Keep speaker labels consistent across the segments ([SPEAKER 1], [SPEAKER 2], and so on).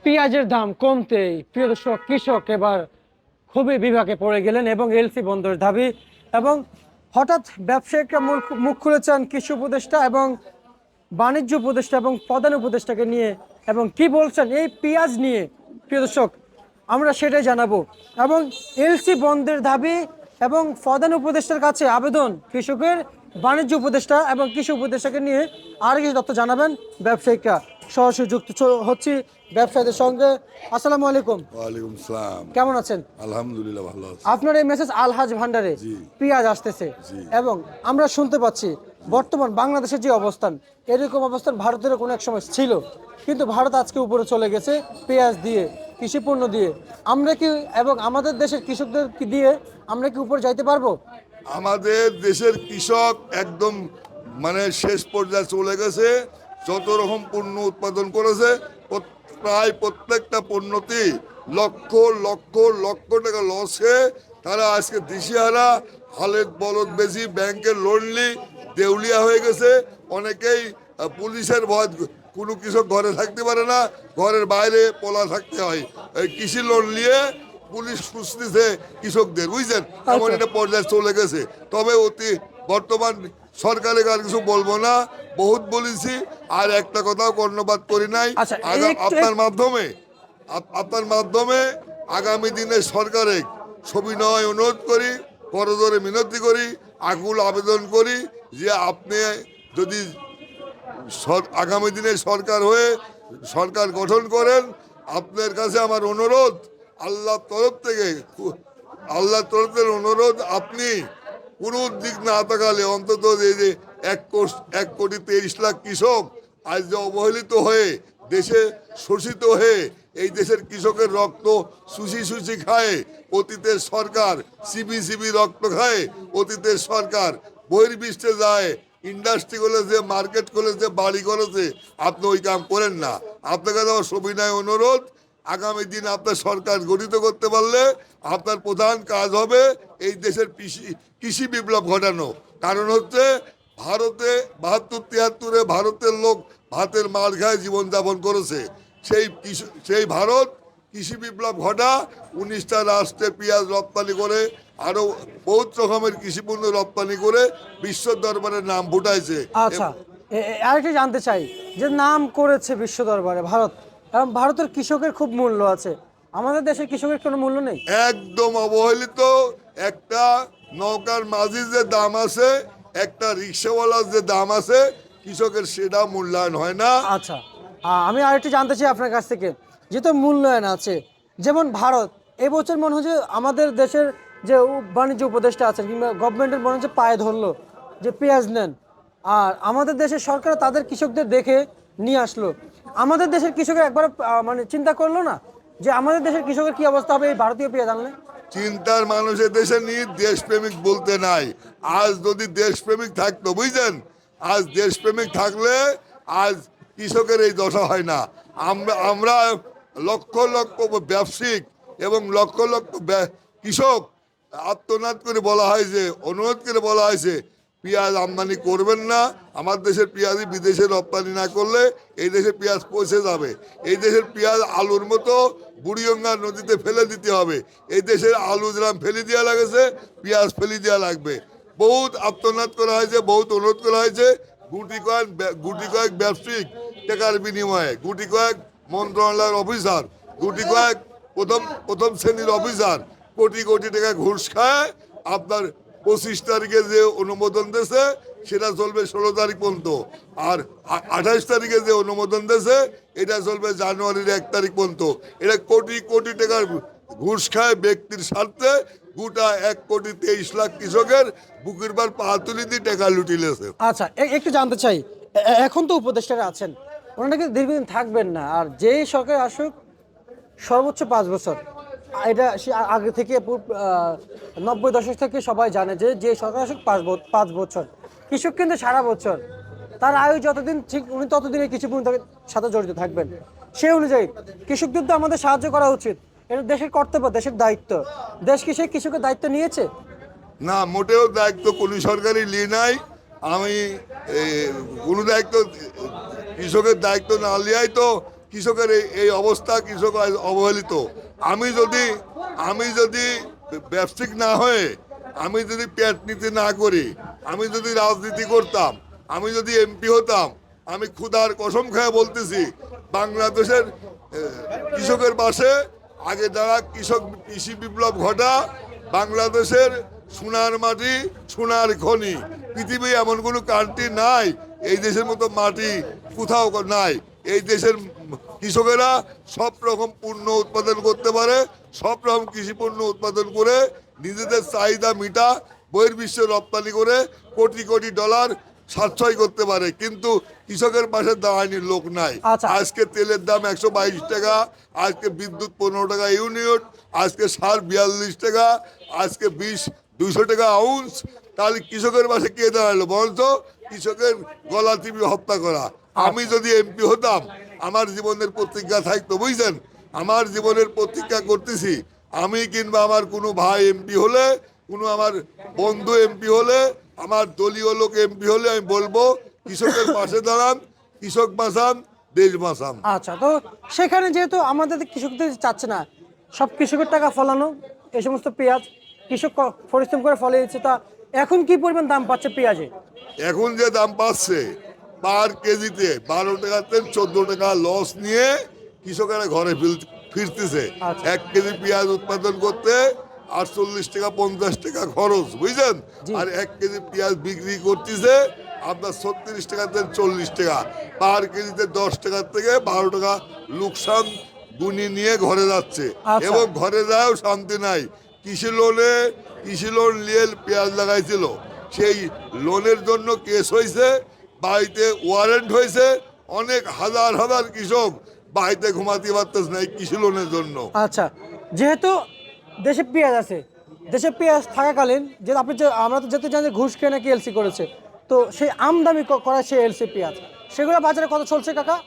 [SPEAKER 1] পেঁয়াজের দাম কমতেই প্রিয় দর্শক কৃষক এবার খুবই বিপাকে পড়ে গেলেন এবং এলসি বন্ধের দাবি এবং হঠাৎ ব্যবসায়িকরা মুখ খুলেছেন কৃষি উপদেষ্টা এবং বাণিজ্য উপদেষ্টা এবং প্রধান উপদেষ্টাকে নিয়ে এবং কি বলছেন এই পেঁয়াজ নিয়ে প্রিয় দর্শক আমরা সেটাই জানাবো এবং এলসি বন্ধের দাবি এবং প্রধান উপদেষ্টার কাছে আবেদন কৃষকের বাণিজ্য উপদেষ্টা এবং কৃষি উপদেষ্টাকে নিয়ে আর কিছু তথ্য জানাবেন ব্যবসায়িকরা সরাসরি যুক্ত হচ্ছি ব্যবসায়ীদের সঙ্গে। আসসালামু আলাইকুম।
[SPEAKER 2] ওয়ালাইকুম সালাম।
[SPEAKER 1] কেমন আছেন?
[SPEAKER 2] আলহামদুলিল্লাহ ভালো আছি।
[SPEAKER 1] আপনার এই মেসেজ আলহাজ ভান্ডারে পেঁয়াজ আসতেছে এবং আমরা শুনতে পাচ্ছি বর্তমান বাংলাদেশের যে অবস্থান এরকম অবস্থান ভারতেরও কোনো এক সময় ছিল, কিন্তু ভারত আজকে উপরে চলে গেছে পেঁয়াজ দিয়ে, কৃষি পণ্য দিয়ে। আমরা কি এবং আমাদের দেশের কৃষকদের কি দিয়ে আমরা কি উপরে যাইতে পারবো?
[SPEAKER 2] আমাদের দেশের কৃষক একদম শেষ পর্যায়ে চলে গেছে। যত রকম পণ্য উৎপাদন করেছে প্রায় প্রত্যেকটা পণ্যতেই লক্ষ লক্ষ লক্ষ টাকা লসে তারা আজকে দিশেহারা, হালের বলদ বেশি, ব্যাংকের লোন নিয়ে দেউলিয়া হয়ে গেছে। অনেকেই পুলিশের ভয়, কোনো কৃষক ঘরে থাকতে পারে না, ঘরের বাইরে পোলা থাকতে হয়। এই কৃষি লোন নিয়ে পুলিশ খুঁজতেছে কৃষকদের, বুঝছেন? এমন একটা পর্যায়ে চলে গেছে। তবে বর্তমান সরকারের আর কিছু বলবো না, বহুত বলেছি, আর একটা কথাও কর্ণপাত করি নাই। আপনার মাধ্যমে আগামী দিনে সরকারে সবিনয় অনুরোধ করি, করজোরে মিনতি করি, আকুল আবেদন করি যে আপনি যদি আগামী দিনে সরকার গঠন করেন, আপনার কাছে আমার অনুরোধ, আল্লাহর তরফ থেকে অনুরোধ, আপনি কোনো দিক না তাকালে অন্তত এই যে 1,23,00,000 কৃষক আজ যে অবহেলিত হয়ে দেশে শোষিত হয়ে এই দেশের কৃষকের রক্ত শুষি খায় অতীতের সরকার, সিবি রক্ত খায় অতীতের সরকার, বহির্বিশ্বে যায়, ইন্ডাস্ট্রি করেছে, মার্কেট করেছে, বাড়ি করেছে। আপনি ওই কাম করেন না। আপনার কাছে আমার সবিনয় অনুরোধ, আগামী দিন আপনার সরকার গঠিত করতে পারলে আপনার প্রধান কাজ হবে এই দেশের কৃষি বিপ্লব ঘটানো। কারণ হচ্ছে ভারতে 72-73-এ ভারতের লোক ভাতের মার খায় জীবনযাপন করেছে। সেই ভারত কৃষি বিপ্লব ঘটা 19টা রাষ্ট্রে পেঁয়াজ রপ্তানি করে, আরো বহুত রকমের কৃষি পণ্য রপ্তানি করে বিশ্ব দরবারে নাম ফুটাইছে।
[SPEAKER 1] আচ্ছা, আরেকটা জানতে চাই যে নাম করেছে বিশ্ব দরবারে ভারত, এবং ভারতের কৃষকের খুব মূল্য আছে, আমাদের দেশের কৃষকের কোনো মূল্য নেই,
[SPEAKER 2] একদম অবহেলিত। একটা নৌকার মাঝির যে দাম আছে, একটা রিক্সাওয়ালার যে দাম আছে, কৃষকের সেটা মূল্যায়ন হয় না।
[SPEAKER 1] আচ্ছা, আমি আরেকটু জানতে চাই আপনার কাছ থেকে, যেহেতু মূল্যায়ন আছে, যেমন ভারত এবছর মনে হচ্ছে আমাদের দেশের যে বাণিজ্য উপদেষ্টা আছেন কিংবা গভর্নমেন্টের মনে হচ্ছে পায়ে ধরলো যে পেঁয়াজ নেন, আর আমাদের দেশের সরকার তাদের কৃষকদের দেখে নিয়ে আসলো। আমাদের দেশের কৃষকের একবার চিন্তা করলো না যে আমাদের দেশের কৃষকের কি অবস্থা হবে এই ভারতীয় পেঁয়াজ আনলে?
[SPEAKER 2] চিন্তার মানুষের দেশে নিয়ে দেশপ্রেমিক বলতে নাই। আজ যদি দেশপ্রেমিক থাকতো, বুঝলেন, আজ দেশপ্রেমিক থাকলে আজ কৃষকের এই দশা হয় না। আমরা লক্ষ লক্ষ ব্যবসায়িক এবং লক্ষ লক্ষ কৃষক আত্মনাদ করে বলা হয়েছে, অনুরোধ করে বলা হয়েছে পেঁয়াজ আমদানি করবেন না। আমার দেশের পেঁয়াজই বিদেশে রপ্তানি না করলে এই দেশে পেঁয়াজ পচে যাবে। এই দেশের পেঁয়াজ আলুর মতো বুড়িগঙ্গা নদীতে ফেলে দিতে হবে। এই দেশের আলু যেরকম ফেলে দেওয়া লাগেছে, পেঁয়াজ ফেলে দেওয়া লাগবে। বহুত আত্মনাদ করা হয়েছে, বহুত অনুরোধ করা হয়েছে। গুটি কয়েক ব্যবসায়িক টাকার বিনিময়ে, গুটি কয়েক মন্ত্রণালয়ের অফিসার, গুটি কয়েক প্রথম শ্রেণীর অফিসার কোটি কোটি টাকা ঘুষ খায়। আপনার 25 তারিখে যে অনুমোদন দিয়েছে সেটা চলবে 16 তারিখ পর্যন্ত, আর 28 তারিখে যে অনুমোদন দিয়েছে এটা চলবে জানুয়ারির 1 তারিখ পর্যন্ত। এটা কোটি কোটি টাকার ঘুষ খায় ব্যক্তির স্বার্থে গোটা 1,23,00,000 কৃষকের বুকের বার পা তুলি দিয়ে টাকা লুটিলেছে।
[SPEAKER 1] আচ্ছা, একটু জানতে চাই, এখন তো উপদেষ্টারা আছেন, ওনারা কিন্তু দীর্ঘদিন থাকবেন না, আর যেই সরকার আসুক সর্বোচ্চ 5 বছর, এটা সে আগে থেকে 90 দশক থেকে সবাই জানে যে যে সরকার আসুক 5 বছর। কৃষক কিন্তু সারা বছর, তার আয়ু যতদিন ঠিক উনি ততদিনে কৃষি পণ্যের সাথে জড়িত থাকবেন। সেই অনুযায়ী কৃষকদের তো আমাদের সাহায্য করা উচিত, এটা দেশের কর্তব্য, দেশের দায়িত্ব। দেশ কি সেই কৃষকের দায়িত্ব নিয়েছে?
[SPEAKER 2] না, মোটেও দায়িত্ব কোনো সরকারই নিয়ে নাই। আমি কোনো দায়িত্ব কৃষকের দায়িত্ব না লিয়াই তো কৃষকের এই অবস্থা, কৃষক আজ অবহেলিত। আমি যদি ব্যবসায়িক না হয়ে, আমি যদি পেট নীতি না করি, আমি যদি রাজনীতি করতাম, আমি যদি এমপি হতাম, আমি ক্ষুধার কসম খেয়ে বলতেছি, বাংলাদেশের কৃষকের পাশে আগে যারা কৃষি বিপ্লব ঘটা, বাংলাদেশের সোনার মাটি, সোনার খনি, পৃথিবী এমন কোনো কান্ট্রি নাই, এই দেশের মতো মাটি কোথাও নাই। এই দেশের কৃষকেরা সব রকম পণ্য উৎপাদন করতে পারে, সব রকম কৃষি পণ্য উৎপাদন করে নিজেদের চাহিদা মিটা, বহির্বিশ্বে রপ্তানি করে কোটি কোটি ডলার সাশ্রয় করতে পারে, কিন্তু কৃষকের পাশে দাঁড়ানোর লোক নাই।
[SPEAKER 1] আচ্ছা।
[SPEAKER 2] আজকে তেলের দাম 122 টাকা, আজকে বিদ্যুৎ 15 টাকা ইউনিট, আজকে সার 42 টাকা, আজকে 200 টাকা আউন্স। তাহলে কৃষকের পাশে কে দাঁড়ালো বলতো? কৃষকের গলা টিপে হত্যা করা। আমি যদি এমপি হতাম, আমার জীবনের প্রতিজ্ঞা থাকতো, বুঝছেন? আমার জীবনের প্রতিজ্ঞা করতেছি, আমি কিংবা আমার কোনো ভাই এমপি হলে, কোনো আমার বন্ধু এমপি হলে, আমার দলীয় লোক এমপি হলে, আমি বলবো কৃষকের পাশে দাঁড়ান, কৃষক বাঁচান, দেশ বাঁচান।
[SPEAKER 1] আচ্ছা, তো সেখানে যেহেতু আমাদের কৃষকদের চাচ্ছে না সব কৃষকের টাকা ফলানো, এই সমস্ত পেঁয়াজ কৃষক পরিশ্রম করে ফলিয়েছে, তা এখন কি পরিমাণ দাম পাচ্ছে পেঁয়াজে?
[SPEAKER 2] এখন যে দাম পাচ্ছে পার কেজিতে 12 টাকাতে 14 টাকা লস নিয়ে কৃষকেরা ঘরে ফিরতেছে।
[SPEAKER 1] আচ্ছা।
[SPEAKER 2] 1 কেজি পেঁয়াজ উৎপাদন করতে 48 টাকা 50 টাকা খরচ, বুঝলেন?
[SPEAKER 1] জি।
[SPEAKER 2] আর 1 কেজি পেঁয়াজ বিক্রি করতেছে আপনার 36 টাকাতে 40 টাকা, পার কেজিতে 10 টাকার থেকে 12 টাকা লোকসান গুনি নিয়ে ঘরে যাচ্ছে।
[SPEAKER 1] আচ্ছা।
[SPEAKER 2] এবং ঘরে যাও শান্তি নাই। কৃষি লোন নিয়ে পেঁয়াজ লাগাইছিল, সেই লোনের জন্য কেস হয়েছে, বাড়িতে ওয়ারেন্ট হয়েছে, অনেক হাজার হাজার কৃষক বাড়িতে ঘুমাতে পারতেছে না এই কৃষি লোনের জন্য।
[SPEAKER 1] আচ্ছা, যেহেতু দেশে পেঁয়াজ আছে, দেশে পেঁয়াজ থাকাকালীন যে আপনি যে আমরা তো যেহেতু জানি যে ঘুষ খেয়ে নাকি এলসি করেছে, তো সেই আমদানি করা সেই এলসি পেঁয়াজ সেগুলো বাজারে কত চলছে কাকা?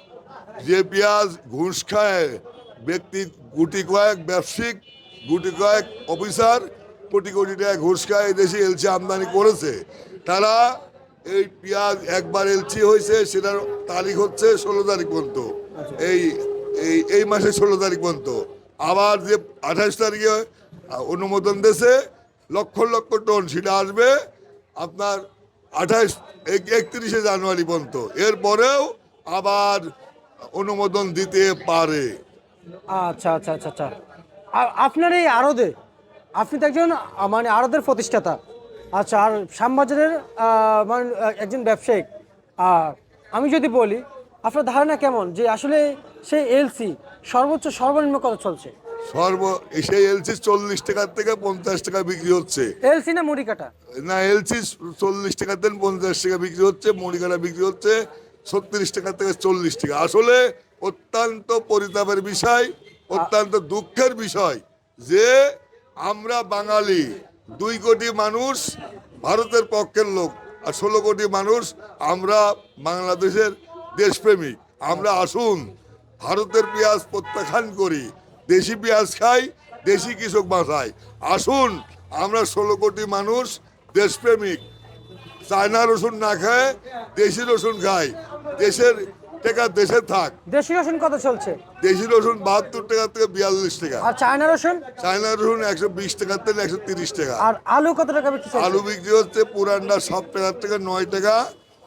[SPEAKER 2] যে পেঁয়াজ ঘুষ খায় ব্যক্তি, গুটি কয়েক ব্যবসায়িক, গুটি কয়েক অফিসার কোটি কোটি টাকা ঘুষ খায় এই দেশে এলসি আমদানি করেছে, তারা এই পেঁয়াজ একবার এলসি হয়েছে, সেটার তারিখ হচ্ছে 16 তারিখ পর্যন্ত, এই এই এই মাসের 16 তারিখ পর্যন্ত। আবার যে 28 তারিখে অনুমোদন দিয়েছে লক্ষ লক্ষ টন, সেটা আসবে আপনার 31 জানুয়ারি পর্যন্ত। এরপরেও আবার অনুমোদন দিতে পারে।
[SPEAKER 1] আচ্ছা আচ্ছা আচ্ছা আচ্ছা, আপনার এই আড়তে, আপনি তো একজন মানে আড়তের প্রতিষ্ঠাতা, আচ্ছা, আর শ্যামবাজারের মানে একজন ব্যবসায়িক। আর আমি যদি বলি, আপনার ধারণা কেমন যে আসলে সেই এলসি সর্বনিম্ন কত চলছে?
[SPEAKER 2] সেই এলসি 40 টাকার থেকে 50 টাকা বিক্রি হচ্ছে।
[SPEAKER 1] এলসি না মুড়ি কাটা?
[SPEAKER 2] না, এলসি 40 টাকার থেকে 50 টাকা বিক্রি হচ্ছে, মুড়িকাটা বিক্রি হচ্ছে 36 টাকা থেকে 40 টাকা। আসলে অত্যন্ত পরিতাপের বিষয়, অত্যন্ত দুঃখের বিষয় যে আমরা বাঙালি 2 কোটি মানুষ ভারতের পক্ষের লোক, আর 16 কোটি মানুষ আমরা বাংলাদেশের দেশপ্রেমিক। আমরা আসুন ভারতের পেঁয়াজ প্রত্যাখ্যান করি, দেশি পেঁয়াজ খাই, দেশি কৃষক বাঁচাই। আসুন আমরা 16 কোটি মানুষ দেশপ্রেমিক, চায়না রসুন না খায় দেশি রসুন খাই, দেশের টাকা দেশে থাক।
[SPEAKER 1] দেশি রসুন কত চলছে?
[SPEAKER 2] দেশি রসুন 72 টাকা থেকে 42 টাকা,
[SPEAKER 1] আর চায়না রসুন?
[SPEAKER 2] চায়না রসুন 120 টাকা থেকে 130 টাকা।
[SPEAKER 1] আর আলু কত টাকা বিক্রি চলছে?
[SPEAKER 2] আলু বিক্রি হচ্ছে পুরানটা 7 টাকা থেকে 9 টাকা,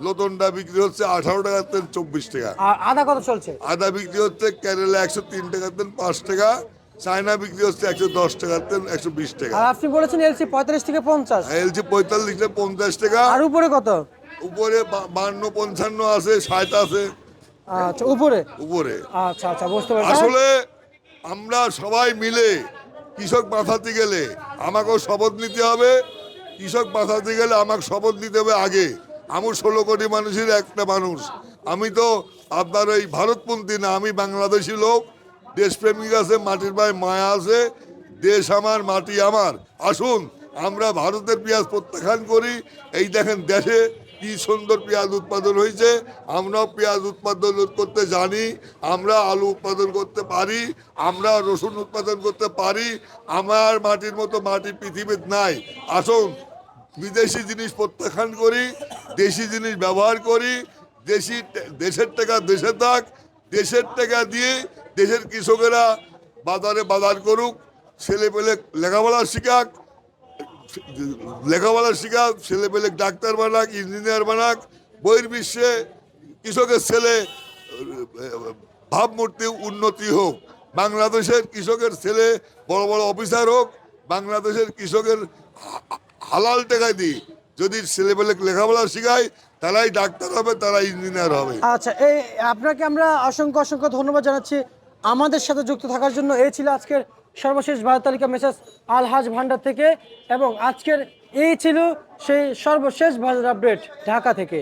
[SPEAKER 2] নতুনটা বিক্রি হচ্ছে 18 টাকা থেকে 24 টাকা।
[SPEAKER 1] আর আদা কত চলছে?
[SPEAKER 2] আদা বিক্রি হচ্ছে কেরালা 103 টাকা থেকে 5 টাকা, চায়না বিক্রি হচ্ছে 110 টাকা থেকে 120 টাকা।
[SPEAKER 1] আর আপনি বলেছেন এলসি 35 থেকে 50,
[SPEAKER 2] এলসি 45 থেকে 50 টাকা।
[SPEAKER 1] আর উপরে কত?
[SPEAKER 2] উপরে 52 55 আছে, 60 আছে
[SPEAKER 1] আচ্ছা, উপরে?
[SPEAKER 2] উপরে।
[SPEAKER 1] আচ্ছা আচ্ছা, বুঝতে পারছি।
[SPEAKER 2] আসলে আমরা সবাই মিলে কৃষক বাঁচাতে গেলে আমাকেও শপথ নিতে হবে, কৃষক বাঁচাতে গেলে আমাকে শপথ নিতে হবে আগে। আমি 16 কোটি মানুষের একটা মানুষ, আমি তো আপনার ওই ভারতপন্থী না, আমি বাংলাদেশি লোক, দেশপ্রেমিক আছে, মাটির পায়ে মায়া আছে, দেশ আমার, মাটি আমার। আসুন আমরা ভারতের পেঁয়াজ প্রত্যাখ্যান করি। এই দেখেন দেশে কি সুন্দর পেঁয়াজ উৎপাদন হয়েছে, আমরাও পেঁয়াজ উৎপাদন করতে জানি, আমরা আলু উৎপাদন করতে পারি, আমরা রসুন উৎপাদন করতে পারি। আমার মাটির মতো মাটি পৃথিবীতে নাই। আসুন বিদেশি জিনিস প্রত্যাখ্যান করি, দেশি জিনিস ব্যবহার করি, দেশের টাকা দেশে থাক, দেশের টাকা দিয়ে দেশের কৃষকেরা বাজারে বাজার করুক, ছেলে পেলে লেখাপড়া শিখাক, ছেলে পেলে ডাক্তার বানাক, ইঞ্জিনিয়ার বানাক, বহির্বিশ্বে কৃষকের ছেলে ভাবমূর্তি উন্নতি হোক, বাংলাদেশের কৃষকের ছেলে বড় বড় অফিসার হোক, বাংলাদেশের কৃষকের হালাল টাকায় দিই যদি ছেলেপেলে লেখাপড়া শিখায়, তারাই ডাক্তার হবে, তারাই ইঞ্জিনিয়ার হবে।
[SPEAKER 1] আচ্ছা, এই আপনাকে আমরা অসংখ্য অসংখ্য ধন্যবাদ জানাচ্ছি আমাদের সাথে যুক্ত থাকার জন্য। এই ছিল আজকের সর্বশেষ বাজার তালিকা মেসার্স আলহাজ ভান্ডার থেকে, এবং আজকের এই ছিল সেই সর্বশেষ বাজার আপডেট ঢাকা থেকে।